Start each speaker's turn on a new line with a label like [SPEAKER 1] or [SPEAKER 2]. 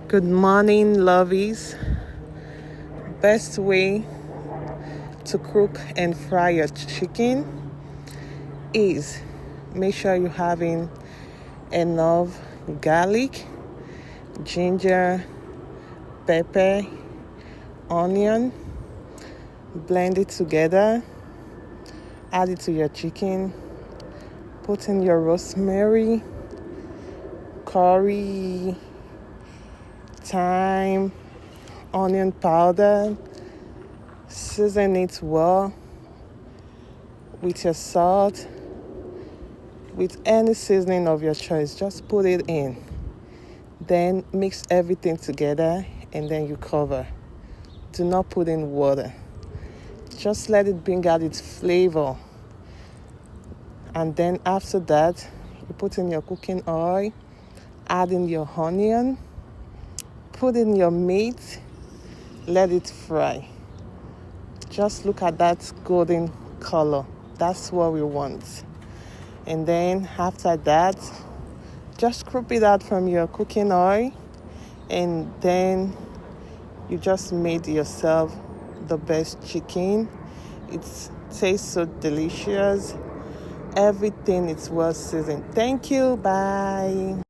[SPEAKER 1] Good morning, lovies. Best way to cook and fry your chicken is make sure you're having enough garlic, ginger, pepper, onion. Blend it together, add it to your chicken, put in your rosemary, curry, thyme, onion powder. Season it well with your salt, with any seasoning of your choice. Just put it in. Then mix everything together and then you cover. Do not put in water. Just let it bring out its flavor. And then after that, you put in your cooking oil, add in your onion, put in your meat, let it fry. Just look at that golden color. That's what we want. And then after that, just scrape it out from your cooking oil, and then you just made yourself the best chicken. It tastes so delicious. Everything is well seasoned. Thank you. Bye.